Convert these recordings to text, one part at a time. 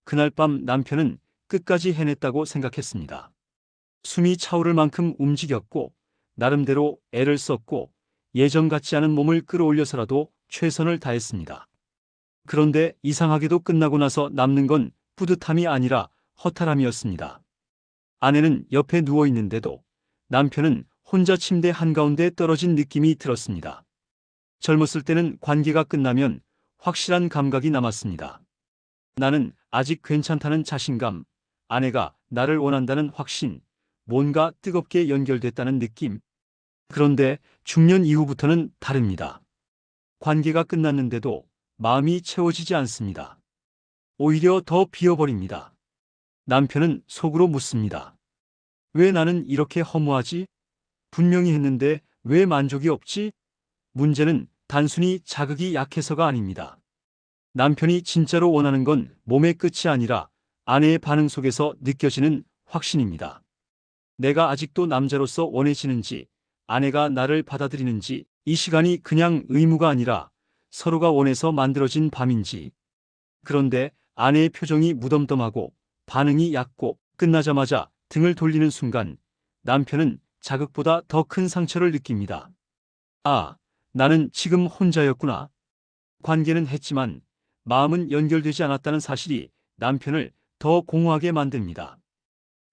그날 밤 남편은 끝까지 해냈다고 생각했습니다. 숨이 차오를 만큼 움직였고 나름대로 애를 썼고 예전 같지 않은 몸을 끌어올려서라도 최선을 다했습니다. 그런데 이상하게도 끝나고 나서 남는 건 뿌듯함이 아니라 허탈함이었습니다. 아내는 옆에 누워 있는데도 남편은 혼자 침대 한가운데 떨어진 느낌이 들었습니다. 젊었을 때는 관계가 끝나면 확실한 감각이 남았습니다. 나는 아직 괜찮다는 자신감, 아내가 나를 원한다는 확신, 뭔가 뜨겁게 연결됐다는 느낌. 그런데 중년 이후부터는 다릅니다. 관계가 끝났는데도 마음이 채워지지 않습니다. 오히려 더 비어버립니다. 남편은 속으로 묻습니다. 왜 나는 이렇게 허무하지? 분명히 했는데 왜 만족이 없지? 문제는 단순히 자극이 약해서가 아닙니다. 남편이 진짜로 원하는 건 몸의 끝이 아니라 아내의 반응 속에서 느껴지는 확신입니다. 내가 아직도 남자로서 원해지는지, 아내가 나를 받아들이는지, 이 시간이 그냥 의무가 아니라 서로가 원해서 만들어진 밤인지. 그런데 아내의 표정이 무덤덤하고 반응이 얕고 끝나자마자 등을 돌리는 순간 남편은 자극보다 더 큰 상처를 느낍니다. 아, 나는 지금 혼자였구나. 관계는 했지만 마음은 연결되지 않았다는 사실이 남편을 더 공허하게 만듭니다.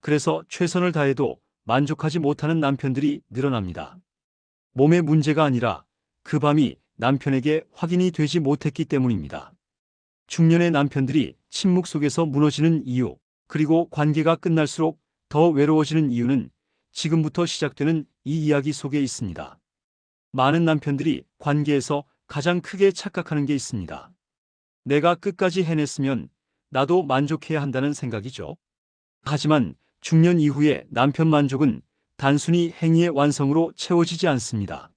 그래서 최선을 다해도 만족하지 못하는 남편들이 늘어납니다. 몸의 문제가 아니라 그 밤이 남편에게 확인이 되지 못했기 때문입니다. 중년의 남편들이 침묵 속에서 무너지는 이유, 그리고 관계가 끝날수록 더 외로워지는 이유는 지금부터 시작되는 이 이야기 속에 있습니다. 많은 남편들이 관계에서 가장 크게 착각하는 게 있습니다. 내가 끝까지 해냈으면 나도 만족해야 한다는 생각이죠. 하지만 중년 이후의 남편 만족은 단순히 행위의 완성으로 채워지지 않습니다.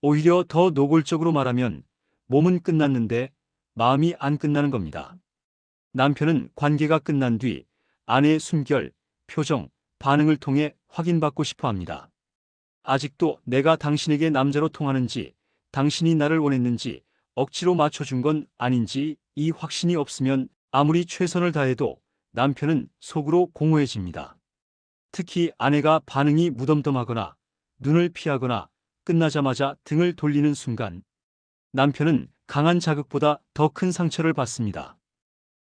오히려 더 노골적으로 말하면 몸은 끝났는데 마음이 안 끝나는 겁니다. 남편은 관계가 끝난 뒤 아내의 숨결, 표정, 반응을 통해 확인받고 싶어 합니다. 아직도 내가 당신에게 남자로 통하는지, 당신이 나를 원했는지, 억지로 맞춰준 건 아닌지 이 확신이 없으면 아무리 최선을 다해도 남편은 속으로 공허해집니다. 특히 아내가 반응이 무덤덤하거나 눈을 피하거나 끝나자마자 등을 돌리는 순간 남편은 강한 자극보다 더 큰 상처를 받습니다.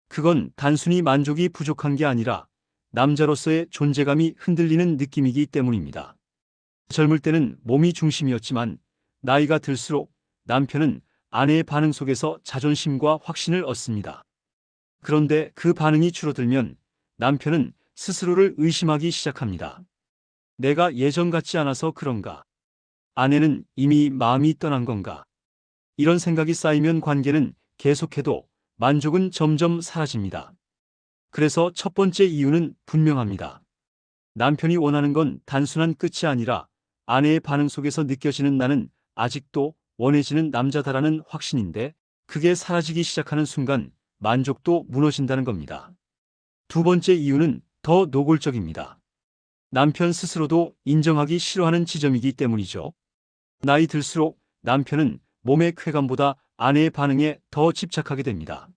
그건 단순히 만족이 부족한 게 아니라 남자로서의 존재감이 흔들리는 느낌이기 때문입니다. 젊을 때는 몸이 중심이었지만 나이가 들수록 남편은 아내의 반응 속에서 자존심과 확신을 얻습니다. 그런데 그 반응이 줄어들면 남편은 스스로를 의심하기 시작합니다. 내가 예전 같지 않아서 그런가? 아내는 이미 마음이 떠난 건가? 이런 생각이 쌓이면 관계는 계속해도 만족은 점점 사라집니다. 그래서 첫 번째 이유는 분명합니다. 남편이 원하는 건 단순한 끝이 아니라 아내의 반응 속에서 느껴지는 나는 아직도 원해지는 남자다라는 확신인데 그게 사라지기 시작하는 순간 만족도 무너진다는 겁니다. 두 번째 이유는 더 노골적입니다. 남편 스스로도 인정하기 싫어하는 지점이기 때문이죠. 나이 들수록 남편은 몸의 쾌감보다 아내의 반응에 더 집착하게 됩니다.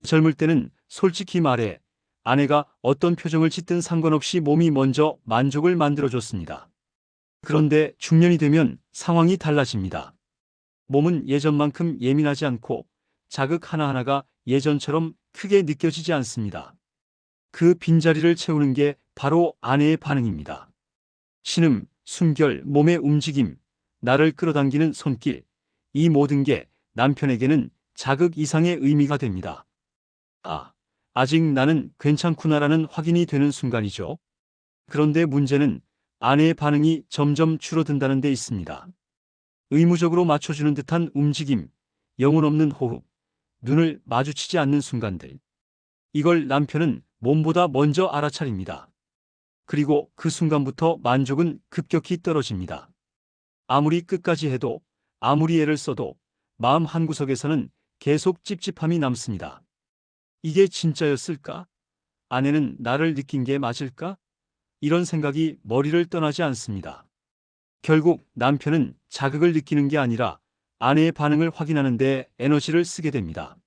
젊을 때는 솔직히 말해 아내가 어떤 표정을 짓든 상관없이 몸이 먼저 만족을 만들어줬습니다. 그런데 중년이 되면 상황이 달라집니다. 몸은 예전만큼 예민하지 않고 자극 하나하나가 예전처럼 크게 느껴지지 않습니다. 그 빈자리를 채우는 게 바로 아내의 반응입니다. 신음, 숨결, 몸의 움직임, 나를 끌어당기는 손길, 이 모든 게 남편에게는 자극 이상의 의미가 됩니다. 아, 아직 나는 괜찮구나라는 확인이 되는 순간이죠. 그런데 문제는 아내의 반응이 점점 줄어든다는 데 있습니다. 의무적으로 맞춰주는 듯한 움직임, 영혼 없는 호흡, 눈을 마주치지 않는 순간들. 이걸 남편은 몸보다 먼저 알아차립니다. 그리고 그 순간부터 만족은 급격히 떨어집니다. 아무리 끝까지 해도, 아무리 애를 써도 마음 한구석에서는 계속 찝찝함이 남습니다. 이게 진짜였을까? 아내는 나를 느낀 게 맞을까? 이런 생각이 머리를 떠나지 않습니다. 결국 남편은 자극을 느끼는 게 아니라 아내의 반응을 확인하는 데 에너지를 쓰게 됩니다.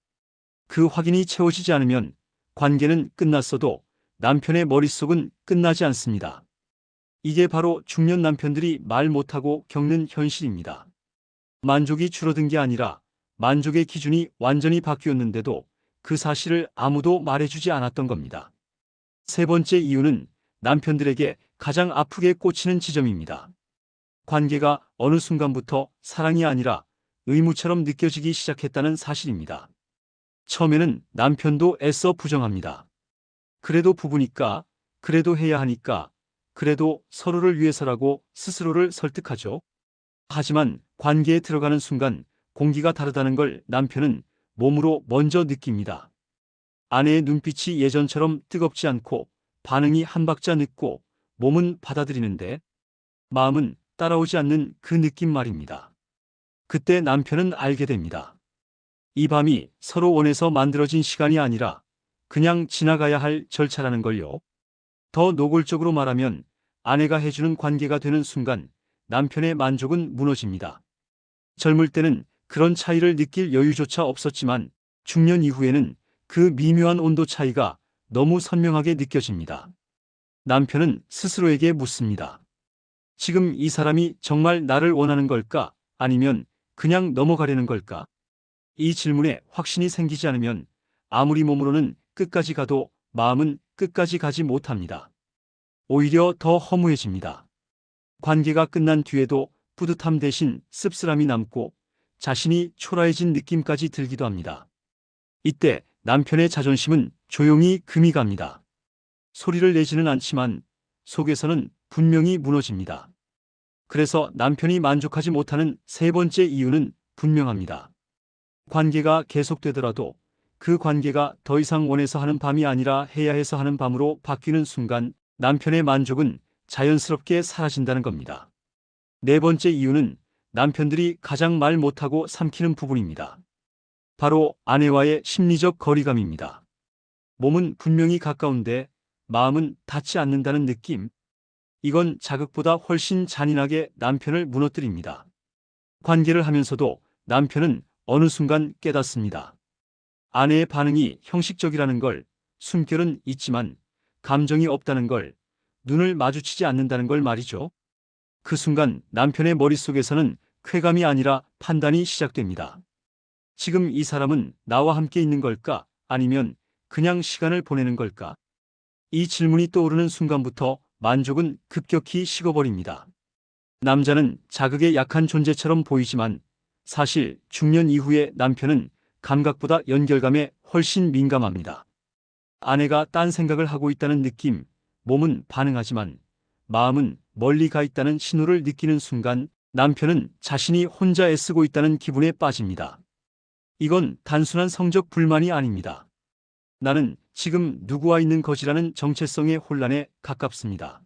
그 확인이 채워지지 않으면 관계는 끝났어도 남편의 머릿속은 끝나지 않습니다. 이게 바로 중년 남편들이 말 못하고 겪는 현실입니다. 만족이 줄어든 게 아니라 만족의 기준이 완전히 바뀌었는데도 그 사실을 아무도 말해주지 않았던 겁니다. 세 번째 이유는 남편들에게 가장 아프게 꽂히는 지점입니다. 관계가 어느 순간부터 사랑이 아니라 의무처럼 느껴지기 시작했다는 사실입니다. 처음에는 남편도 애써 부정합니다. 그래도 부부니까, 그래도 해야 하니까, 그래도 서로를 위해서라고 스스로를 설득하죠. 하지만 관계에 들어가는 순간 공기가 다르다는 걸 남편은 몸으로 먼저 느낍니다. 아내의 눈빛이 예전처럼 뜨겁지 않고 반응이 한 박자 늦고 몸은 받아들이는데 마음은 따라오지 않는 그 느낌 말입니다. 그때 남편은 알게 됩니다. 이 밤이 서로 원해서 만들어진 시간이 아니라 그냥 지나가야 할 절차라는 걸요. 더 노골적으로 말하면 아내가 해주는 관계가 되는 순간 남편의 만족은 무너집니다. 젊을 때는 그런 차이를 느낄 여유조차 없었지만 중년 이후에는 그 미묘한 온도 차이가 너무 선명하게 느껴집니다. 남편은 스스로에게 묻습니다. 지금 이 사람이 정말 나를 원하는 걸까? 아니면 그냥 넘어가려는 걸까? 이 질문에 확신이 생기지 않으면 아무리 몸으로는 끝까지 가도 마음은 끝까지 가지 못합니다. 오히려 더 허무해집니다. 관계가 끝난 뒤에도 뿌듯함 대신 씁쓸함이 남고 자신이 초라해진 느낌까지 들기도 합니다. 이때 남편의 자존심은 조용히 금이 갑니다. 소리를 내지는 않지만 속에서는 분명히 무너집니다. 그래서 남편이 만족하지 못하는 세 번째 이유는 분명합니다. 관계가 계속되더라도 그 관계가 더 이상 원해서 하는 밤이 아니라 해야 해서 하는 밤으로 바뀌는 순간 남편의 만족은 자연스럽게 사라진다는 겁니다. 네 번째 이유는 남편들이 가장 말 못하고 삼키는 부분입니다. 바로 아내와의 심리적 거리감입니다. 몸은 분명히 가까운데 마음은 닿지 않는다는 느낌. 이건 자극보다 훨씬 잔인하게 남편을 무너뜨립니다. 관계를 하면서도 남편은 어느 순간 깨닫습니다. 아내의 반응이 형식적이라는 걸, 숨결은 있지만 감정이 없다는 걸, 눈을 마주치지 않는다는 걸 말이죠. 그 순간 남편의 머릿속에서는 쾌감이 아니라 판단이 시작됩니다. 지금 이 사람은 나와 함께 있는 걸까? 아니면 그냥 시간을 보내는 걸까? 이 질문이 떠오르는 순간부터 만족은 급격히 식어버립니다. 남자는 자극에 약한 존재처럼 보이지만 사실 중년 이후의 남편은 감각보다 연결감에 훨씬 민감합니다. 아내가 딴 생각을 하고 있다는 느낌, 몸은 반응하지만 마음은 멀리 가 있다는 신호를 느끼는 순간 남편은 자신이 혼자 애쓰고 있다는 기분에 빠집니다. 이건 단순한 성적 불만이 아닙니다. 나는 지금 누구와 있는 거지라는 정체성의 혼란에 가깝습니다.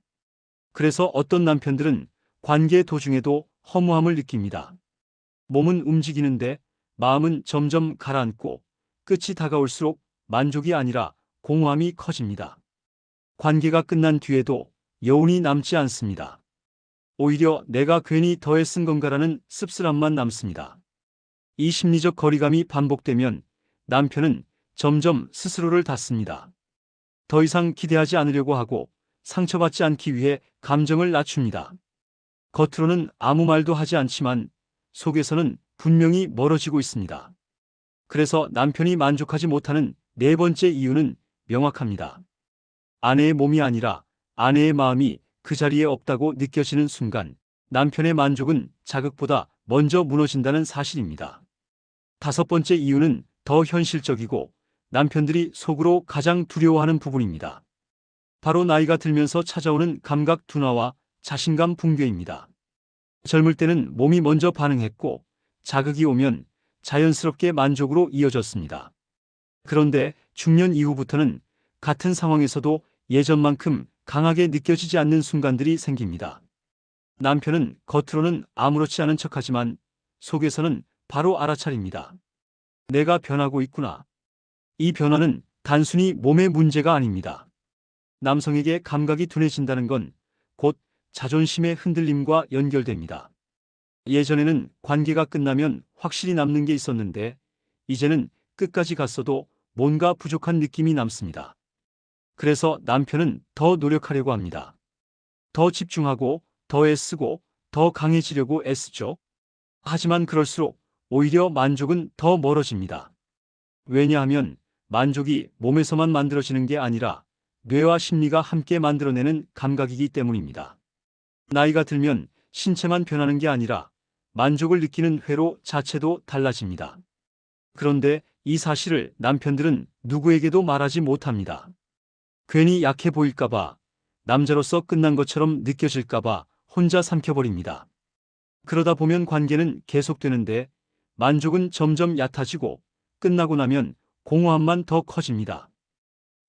그래서 어떤 남편들은 관계 도중에도 허무함을 느낍니다. 몸은 움직이는데 마음은 점점 가라앉고 끝이 다가올수록 만족이 아니라 공허함이 커집니다. 관계가 끝난 뒤에도 여운이 남지 않습니다. 오히려 내가 괜히 더 애쓴 건가라는 씁쓸함만 남습니다. 이 심리적 거리감이 반복되면 남편은 점점 스스로를 닫습니다. 더 이상 기대하지 않으려고 하고 상처받지 않기 위해 감정을 낮춥니다. 겉으로는 아무 말도 하지 않지만 속에서는 분명히 멀어지고 있습니다. 그래서 남편이 만족하지 못하는 네 번째 이유는 명확합니다. 아내의 몸이 아니라 아내의 마음이 그 자리에 없다고 느껴지는 순간 남편의 만족은 자극보다 먼저 무너진다는 사실입니다. 다섯 번째 이유는 더 현실적이고 남편들이 속으로 가장 두려워하는 부분입니다. 바로 나이가 들면서 찾아오는 감각 둔화와 자신감 붕괴입니다. 젊을 때는 몸이 먼저 반응했고 자극이 오면 자연스럽게 만족으로 이어졌습니다. 그런데 중년 이후부터는 같은 상황에서도 예전만큼 강하게 느껴지지 않는 순간들이 생깁니다. 남편은 겉으로는 아무렇지 않은 척하지만 속에서는 바로 알아차립니다. 내가 변하고 있구나. 이 변화는 단순히 몸의 문제가 아닙니다. 남성에게 감각이 둔해진다는 건 곧 자존심의 흔들림과 연결됩니다. 예전에는 관계가 끝나면 확실히 남는 게 있었는데 이제는 끝까지 갔어도 뭔가 부족한 느낌이 남습니다. 그래서 남편은 더 노력하려고 합니다. 더 집중하고, 더 애쓰고, 더 강해지려고 애쓰죠. 하지만 그럴수록 오히려 만족은 더 멀어집니다. 왜냐하면 만족이 몸에서만 만들어지는 게 아니라 뇌와 심리가 함께 만들어내는 감각이기 때문입니다. 나이가 들면 신체만 변하는 게 아니라 만족을 느끼는 회로 자체도 달라집니다. 그런데 이 사실을 남편들은 누구에게도 말하지 못합니다. 괜히 약해 보일까봐, 남자로서 끝난 것처럼 느껴질까봐 혼자 삼켜버립니다. 그러다 보면 관계는 계속되는데 만족은 점점 얕아지고 끝나고 나면 공허함만 더 커집니다.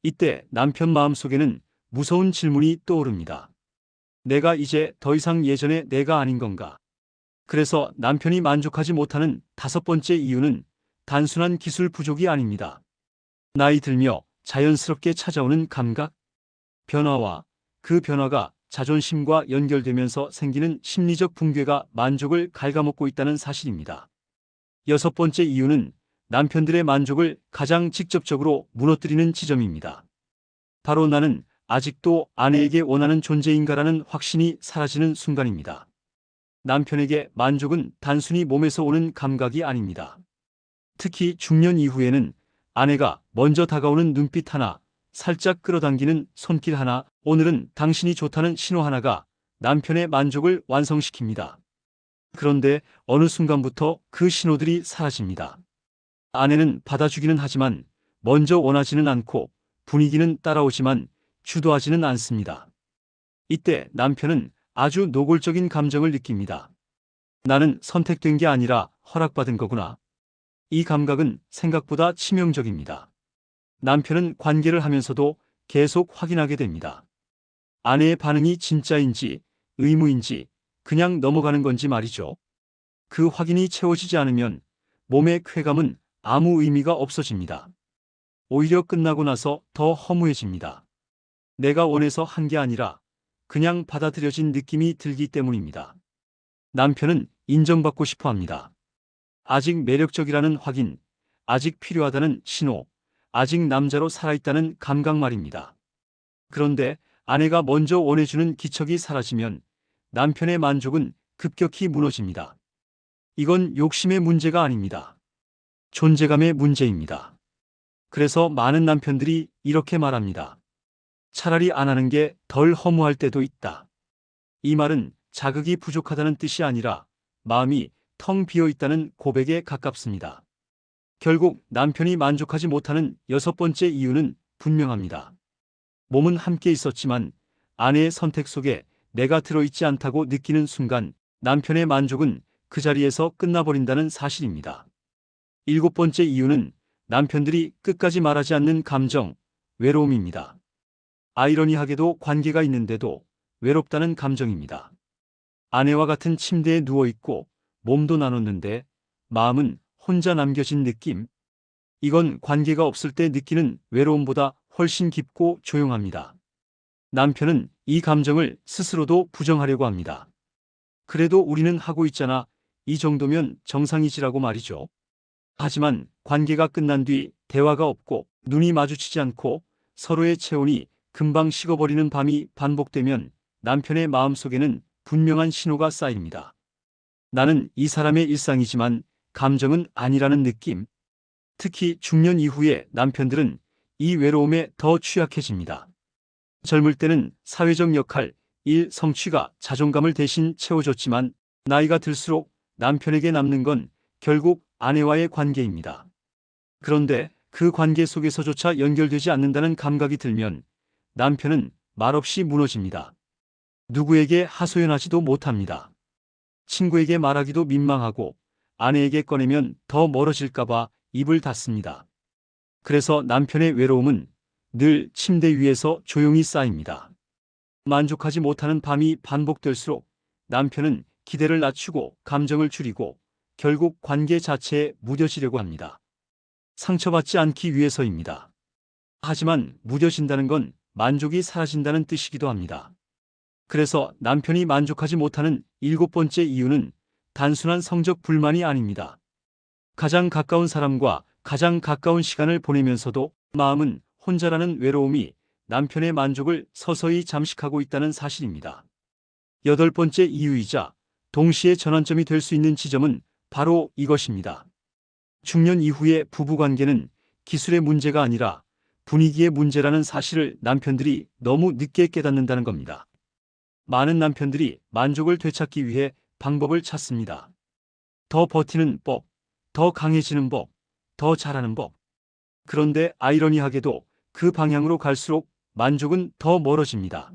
이때 남편 마음속에는 무서운 질문이 떠오릅니다. 내가 이제 더 이상 예전의 내가 아닌 건가? 그래서 남편이 만족하지 못하는 다섯 번째 이유는 단순한 기술 부족이 아닙니다. 나이 들며 자연스럽게 찾아오는 감각, 변화와 그 변화가 자존심과 연결되면서 생기는 심리적 붕괴가 만족을 갉아먹고 있다는 사실입니다. 여섯 번째 이유는 남편들의 만족을 가장 직접적으로 무너뜨리는 지점입니다. 바로 나는 아직도 아내에게 원하는 존재인가라는 확신이 사라지는 순간입니다. 남편에게 만족은 단순히 몸에서 오는 감각이 아닙니다. 특히 중년 이후에는 아내가 먼저 다가오는 눈빛 하나, 살짝 끌어당기는 손길 하나, 오늘은 당신이 좋다는 신호 하나가 남편의 만족을 완성시킵니다. 그런데 어느 순간부터 그 신호들이 사라집니다. 아내는 받아주기는 하지만 먼저 원하지는 않고 분위기는 따라오지만 주도하지는 않습니다. 이때 남편은 아주 노골적인 감정을 느낍니다. 나는 선택된 게 아니라 허락받은 거구나. 이 감각은 생각보다 치명적입니다. 남편은 관계를 하면서도 계속 확인하게 됩니다. 아내의 반응이 진짜인지, 의무인지, 그냥 넘어가는 건지 말이죠. 그 확인이 채워지지 않으면 몸의 쾌감은 아무 의미가 없어집니다. 오히려 끝나고 나서 더 허무해집니다. 내가 원해서 한 게 아니라 그냥 받아들여진 느낌이 들기 때문입니다. 남편은 인정받고 싶어 합니다. 아직 매력적이라는 확인, 아직 필요하다는 신호, 아직 남자로 살아있다는 감각 말입니다. 그런데 아내가 먼저 원해주는 기척이 사라지면 남편의 만족은 급격히 무너집니다. 이건 욕심의 문제가 아닙니다. 존재감의 문제입니다. 그래서 많은 남편들이 이렇게 말합니다. 차라리 안 하는 게 덜 허무할 때도 있다. 이 말은 자극이 부족하다는 뜻이 아니라 마음이 텅 비어 있다는 고백에 가깝습니다. 결국 남편이 만족하지 못하는 여섯 번째 이유는 분명합니다. 몸은 함께 있었지만 아내의 선택 속에 내가 들어있지 않다고 느끼는 순간 남편의 만족은 그 자리에서 끝나버린다는 사실입니다. 일곱 번째 이유는 남편들이 끝까지 말하지 않는 감정, 외로움입니다. 아이러니하게도 관계가 있는데도 외롭다는 감정입니다. 아내와 같은 침대에 누워있고 몸도 나눴는데 마음은 혼자 남겨진 느낌. 이건 관계가 없을 때 느끼는 외로움보다 훨씬 깊고 조용합니다. 남편은 이 감정을 스스로도 부정하려고 합니다. 그래도 우리는 하고 있잖아. 이 정도면 정상이지라고 말이죠. 하지만 관계가 끝난 뒤 대화가 없고 눈이 마주치지 않고 서로의 체온이 금방 식어버리는 밤이 반복되면 남편의 마음속에는 분명한 신호가 쌓입니다. 나는 이 사람의 일상이지만 감정은 아니라는 느낌. 특히 중년 이후에 남편들은 이 외로움에 더 취약해집니다. 젊을 때는 사회적 역할, 일, 성취가 자존감을 대신 채워줬지만 나이가 들수록 남편에게 남는 건 결국 아내와의 관계입니다. 그런데 그 관계 속에서조차 연결되지 않는다는 감각이 들면 남편은 말없이 무너집니다. 누구에게 하소연하지도 못합니다. 친구에게 말하기도 민망하고 아내에게 꺼내면 더 멀어질까봐 입을 닫습니다. 그래서 남편의 외로움은 늘 침대 위에서 조용히 쌓입니다. 만족하지 못하는 밤이 반복될수록 남편은 기대를 낮추고 감정을 줄이고 결국 관계 자체에 무뎌지려고 합니다. 상처받지 않기 위해서입니다. 하지만 무뎌진다는 건 만족이 사라진다는 뜻이기도 합니다. 그래서 남편이 만족하지 못하는 일곱 번째 이유는 단순한 성적 불만이 아닙니다. 가장 가까운 사람과 가장 가까운 시간을 보내면서도 마음은 혼자라는 외로움이 남편의 만족을 서서히 잠식하고 있다는 사실입니다. 여덟 번째 이유이자 동시에 전환점이 될 수 있는 지점은 바로 이것입니다. 중년 이후의 부부관계는 기술의 문제가 아니라 분위기의 문제라는 사실을 남편들이 너무 늦게 깨닫는다는 겁니다. 많은 남편들이 만족을 되찾기 위해 방법을 찾습니다. 더 버티는 법, 더 강해지는 법, 더 잘하는 법. 그런데 아이러니하게도 그 방향으로 갈수록 만족은 더 멀어집니다.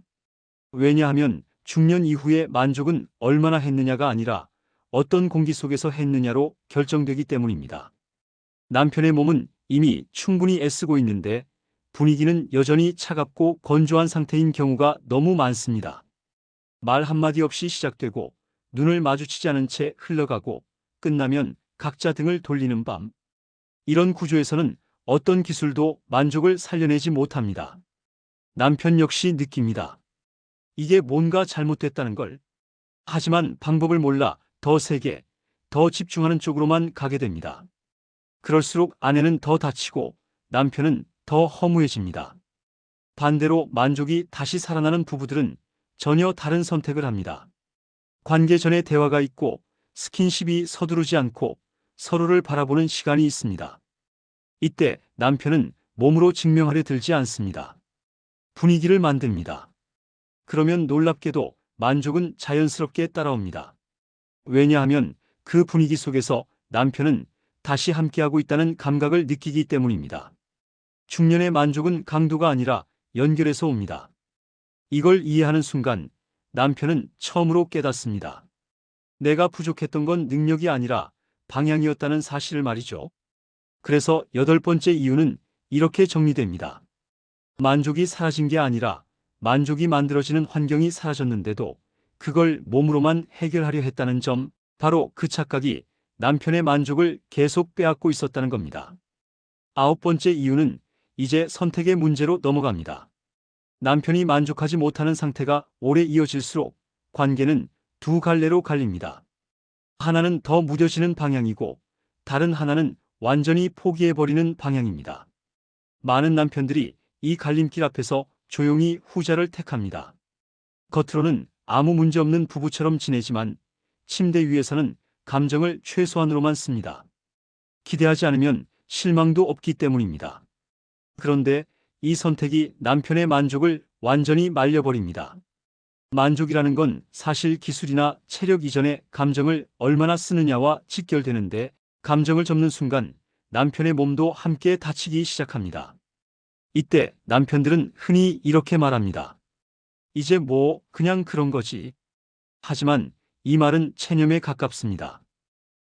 왜냐하면 중년 이후의 만족은 얼마나 했느냐가 아니라 어떤 공기 속에서 했느냐로 결정되기 때문입니다. 남편의 몸은 이미 충분히 애쓰고 있는데 분위기는 여전히 차갑고 건조한 상태인 경우가 너무 많습니다. 말 한마디 없이 시작되고 눈을 마주치지 않은 채 흘러가고 끝나면 각자 등을 돌리는 밤. 이런 구조에서는 어떤 기술도 만족을 살려내지 못합니다. 남편 역시 느낍니다. 이게 뭔가 잘못됐다는 걸. 하지만 방법을 몰라 더 세게, 더 집중하는 쪽으로만 가게 됩니다. 그럴수록 아내는 더 다치고 남편은 더 허무해집니다. 반대로 만족이 다시 살아나는 부부들은 전혀 다른 선택을 합니다. 관계 전에 대화가 있고 스킨십이 서두르지 않고 서로를 바라보는 시간이 있습니다. 이때 남편은 몸으로 증명하려 들지 않습니다. 분위기를 만듭니다. 그러면 놀랍게도 만족은 자연스럽게 따라옵니다. 왜냐하면 그 분위기 속에서 남편은 다시 함께하고 있다는 감각을 느끼기 때문입니다. 중년의 만족은 강도가 아니라 연결에서 옵니다. 이걸 이해하는 순간 남편은 처음으로 깨닫습니다. 내가 부족했던 건 능력이 아니라 방향이었다는 사실을 말이죠. 그래서 여덟 번째 이유는 이렇게 정리됩니다. 만족이 사라진 게 아니라 만족이 만들어지는 환경이 사라졌는데도 그걸 몸으로만 해결하려 했다는 점, 바로 그 착각이 남편의 만족을 계속 빼앗고 있었다는 겁니다. 아홉 번째 이유는 이제 선택의 문제로 넘어갑니다. 남편이 만족하지 못하는 상태가 오래 이어질수록 관계는 두 갈래로 갈립니다. 하나는 더 무뎌지는 방향이고 다른 하나는 완전히 포기해버리는 방향입니다. 많은 남편들이 이 갈림길 앞에서 조용히 후자를 택합니다. 겉으로는 아무 문제 없는 부부처럼 지내지만 침대 위에서는 감정을 최소한으로만 씁니다. 기대하지 않으면 실망도 없기 때문입니다. 그런데 이 선택이 남편의 만족을 완전히 말려버립니다. 만족이라는 건 사실 기술이나 체력 이전의 감정을 얼마나 쓰느냐와 직결되는데 감정을 접는 순간 남편의 몸도 함께 다치기 시작합니다. 이때 남편들은 흔히 이렇게 말합니다. 이제 뭐 그냥 그런 거지. 하지만 이 말은 체념에 가깝습니다.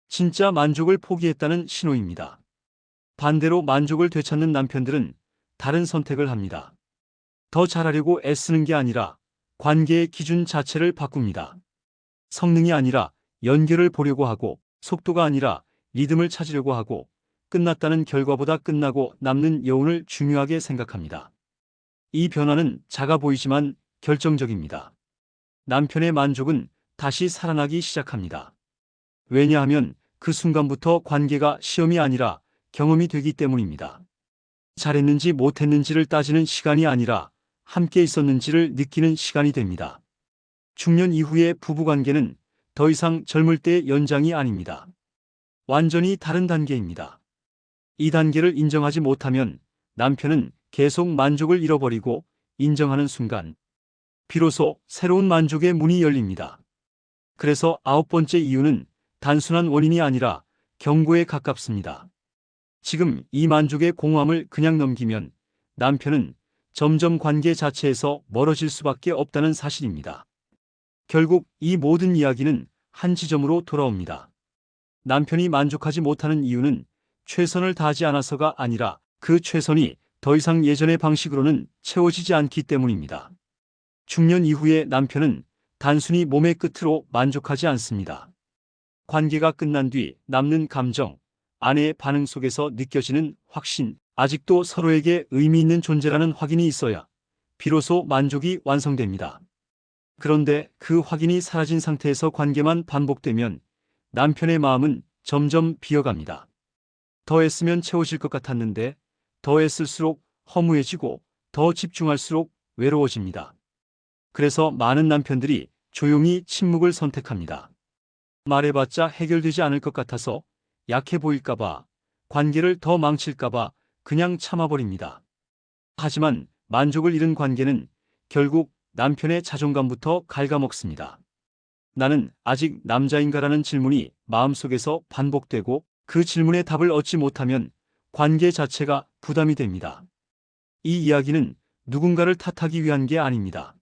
진짜 만족을 포기했다는 신호입니다. 반대로 만족을 되찾는 남편들은 다른 선택을 합니다. 더 잘하려고 애쓰는 게 아니라 관계의 기준 자체를 바꿉니다. 성능이 아니라 연결을 보려고 하고 속도가 아니라 리듬을 찾으려고 하고 끝났다는 결과보다 끝나고 남는 여운을 중요하게 생각합니다. 이 변화는 작아 보이지만 결정적입니다. 남편의 만족은 다시 살아나기 시작합니다. 왜냐하면 그 순간부터 관계가 시험이 아니라 경험이 되기 때문입니다. 잘했는지 못했는지를 따지는 시간이 아니라 함께 있었는지를 느끼는 시간이 됩니다. 중년 이후의 부부관계는 더 이상 젊을 때의 연장이 아닙니다. 완전히 다른 단계입니다. 이 단계를 인정하지 못하면 남편은 계속 만족을 잃어버리고 인정하는 순간 비로소 새로운 만족의 문이 열립니다. 그래서 아홉 번째 이유는 단순한 원인이 아니라 경고에 가깝습니다. 지금 이 만족의 공허함을 그냥 넘기면 남편은 점점 관계 자체에서 멀어질 수밖에 없다는 사실입니다. 결국 이 모든 이야기는 한 지점으로 돌아옵니다. 남편이 만족하지 못하는 이유는 최선을 다하지 않아서가 아니라 그 최선이 더 이상 예전의 방식으로는 채워지지 않기 때문입니다. 중년 이후의 남편은 단순히 몸의 끝으로 만족하지 않습니다. 관계가 끝난 뒤 남는 감정, 아내의 반응 속에서 느껴지는 확신, 아직도 서로에게 의미 있는 존재라는 확인이 있어야 비로소 만족이 완성됩니다. 그런데 그 확인이 사라진 상태에서 관계만 반복되면 남편의 마음은 점점 비어갑니다. 더 애쓰면 채워질 것 같았는데 더 애쓸수록 허무해지고 더 집중할수록 외로워집니다. 그래서 많은 남편들이 조용히 침묵을 선택합니다. 말해봤자 해결되지 않을 것 같아서 약해 보일까봐, 관계를 더 망칠까봐 그냥 참아버립니다. 하지만 만족을 잃은 관계는 결국 남편의 자존감부터 갉아먹습니다. 나는 아직 남자인가라는 질문이 마음속에서 반복되고 그 질문에 답을 얻지 못하면 관계 자체가 부담이 됩니다. 이 이야기는 누군가를 탓하기 위한 게 아닙니다.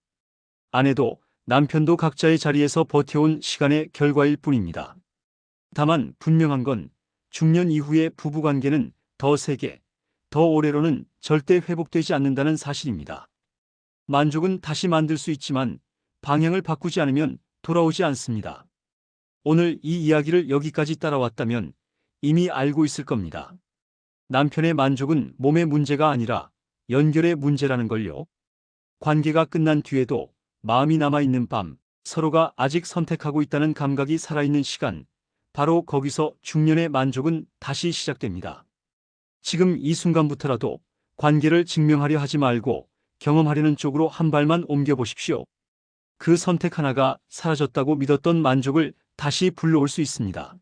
아내도 남편도 각자의 자리에서 버텨온 시간의 결과일 뿐입니다. 다만 분명한 건 중년 이후의 부부관계는 더 세게, 더 오래로는 절대 회복되지 않는다는 사실입니다. 만족은 다시 만들 수 있지만 방향을 바꾸지 않으면 돌아오지 않습니다. 오늘 이 이야기를 여기까지 따라왔다면 이미 알고 있을 겁니다. 남편의 만족은 몸의 문제가 아니라 연결의 문제라는 걸요. 관계가 끝난 뒤에도 마음이 남아있는 밤, 서로가 아직 선택하고 있다는 감각이 살아있는 시간, 바로 거기서 중년의 만족은 다시 시작됩니다. 지금 이 순간부터라도 관계를 증명하려 하지 말고 경험하려는 쪽으로 한 발만 옮겨보십시오. 그 선택 하나가 사라졌다고 믿었던 만족을 다시 불러올 수 있습니다.